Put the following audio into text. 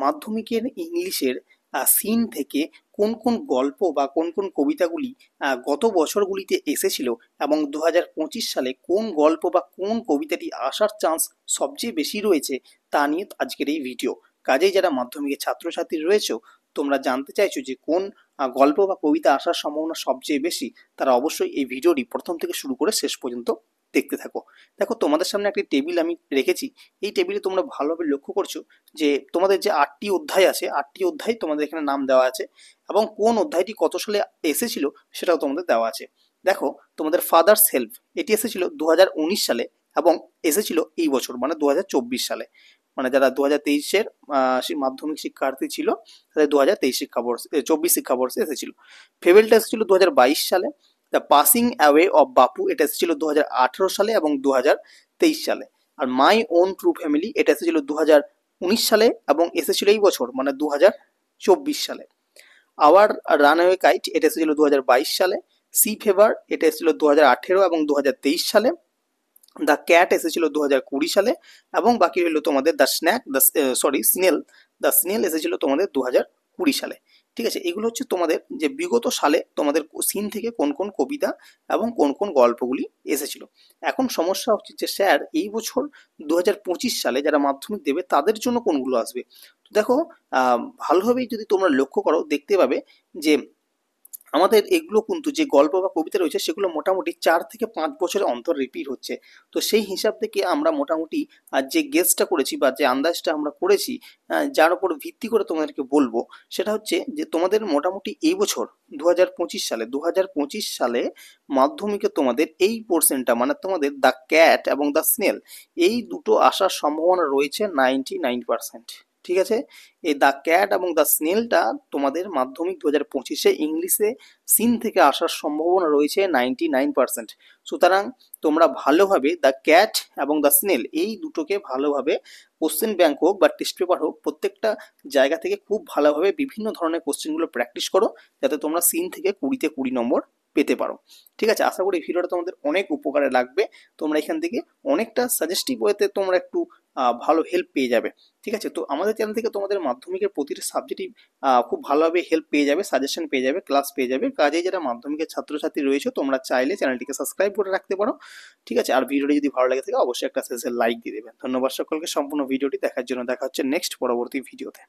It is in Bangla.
মাধ্যমিকের ইংলিশের সিন থেকে কোন কোন গল্প বা কোন কোন কবিতাগুলি গত বছরগুলিতে এসেছিল এবং 2025 সালে কোন গল্প বা কোন কবিতাটি আসার চান্স সবচেয়ে বেশি রয়েছে তা নিয়ে আজকের এই ভিডিও। কাজেই যারা মাধ্যমিকের ছাত্রছাত্রী রয়েছে, তোমরা জানতে চাইছো যে কোন গল্প বা কবিতা আসার সম্ভাবনা সবচেয়ে বেশি, তারা অবশ্যই এই ভিডিওটি প্রথম থেকে শুরু করে শেষ পর্যন্ত দেখতে থাকো। দেখো, তোমাদের সামনে একটি টেবিল আমি রেখেছি। এই টেবিলে তোমরা ভালোভাবে লক্ষ্য করছো যে তোমাদের যে 8টি অধ্যায় আছে, 8টি অধ্যায় তোমাদের এখানে নাম দেওয়া আছে এবং কোন অধ্যায়টি কত সালে এসেছিল সেটাও তোমাদের দেওয়া আছে। দেখো, তোমাদের ফাদার্স হেল্প এটি এসেছিল 2019 সালে এবং এসেছিল এই বছর মানে 2024 সালে। মানে যারা 2023-এর মাধ্যমিক শিক্ষার্থী ছিল তাদের 2023 শিক্ষাবর্ষে 24 শিক্ষাবর্ষে এসেছিল। ফেবেলটা এসেছিল 2022 সালে। দ্য পাসিং অ্যাওয়ে অফ বাপু এটা এসেছিল 2018 সালে এবং 2023 সালে। আর মাই ওন ট্রু ফ্যামিলি এটা এসেছিল 2019 সালে এবং এসেছিল এই বছর মানে 2024 সালে। আওয়ার রানওয়ে কাইট এটা এসেছিল 2022 সালে। সি ফেভার এটা এসেছিল 2018 এবং 2023 সালে। দ্য ক্যাট এসেছিল 2020 সালে এবং বাকি হলো তোমাদের দ্য স্ন্যাক দ্য স্নেল এসেছিল তোমাদের 2020 সালে। ঠিক আছে, এগুলো হচ্ছে তোমাদের যে বিগত সালে তোমাদের সিন থেকে কোন কোন কবিতা এবং কোন কোন গল্পগুলি এসেছিল। এখন সমস্যা হচ্ছে যে স্যার এই বছর 2025 সালে যারা মাধ্যমিক দেবে তাদের জন্য কোনগুলো আসবে। তো দেখো, ভালোভাবেই যদি তোমরা লক্ষ্য করো দেখতে পাবে যে আমাদের এগুলো কিন্তু যে গল্প বা কবিতা রয়েছে সেগুলো মোটামুটি 4 থেকে 5 বছরের অন্তর রিপিট হচ্ছে। তো সেই হিসাব থেকে আমরা মোটামুটি যে গেসটা করেছি বা যে আন্দাজটা আমরা করেছি, যার উপর ভিত্তি করে তোমাদেরকে বলবো সেটা হচ্ছে যে তোমাদের মোটামুটি এই বছর 2025 সালে মাধ্যমিকে তোমাদের এই পোর্শনটা মানে তোমাদের দ্য ক্যাট এবং দ্য স্নেল এই দুটো আসার সম্ভাবনা রয়েছে 99%। ঠিক আছে, এই দ্য ক্যাট এবং দ্য স্নেলটা তোমাদের মাধ্যমিক 2025-এ ইংলিশে সিন থেকে আসার সম্ভাবনা রয়েছে 99%। সুতরাং তোমরা ভালোভাবে দ্য ক্যাট এবং দ্য স্নেল এই দুটোকে ভালোভাবে কোশ্চেন ব্যাংক হোক বা টেস্ট পেপার হোক প্রত্যেকটা জায়গা থেকে খুব ভালোভাবে বিভিন্ন ধরনের কোশ্চেনগুলো প্র্যাকটিস করো যাতে তোমরা সিন থেকে 20-তে 20 নম্বর পেতে পারো। ঠিক আছে, আশা করি এই ভিডিওটা তোমাদের অনেক উপকারে লাগবে। তোমরা এখান থেকে অনেকটা সাজেস্টিভ ওয়েতে তোমরা একটু ভালো হেল্প পেয়ে যাবে। ঠিক আছে, তো আমাদের চ্যানেল থেকে তোমাদের মাধ্যমিকের প্রতিটা সাবজেক্টই খুব ভালোভাবে হেল্প পেয়ে যাবে, সাজেশন পেয়ে যাবে, ক্লাস পেয়ে যাবে। কাজেই যারা মাধ্যমিকের ছাত্রছাত্রী রয়েছে তোমরা চাইলে চ্যানেলটিকে সাবস্ক্রাইব করে রাখতে পারো। ঠিক আছে, আর ভিডিওটি যদি ভালো লাগে থাকে অবশ্যই একটা শেষে লাইক দিয়ে দেবেন। ধন্যবাদ সকলকে সম্পূর্ণ ভিডিওটি দেখার জন্য। দেখা হচ্ছে নেক্সট পরবর্তী ভিডিওতে।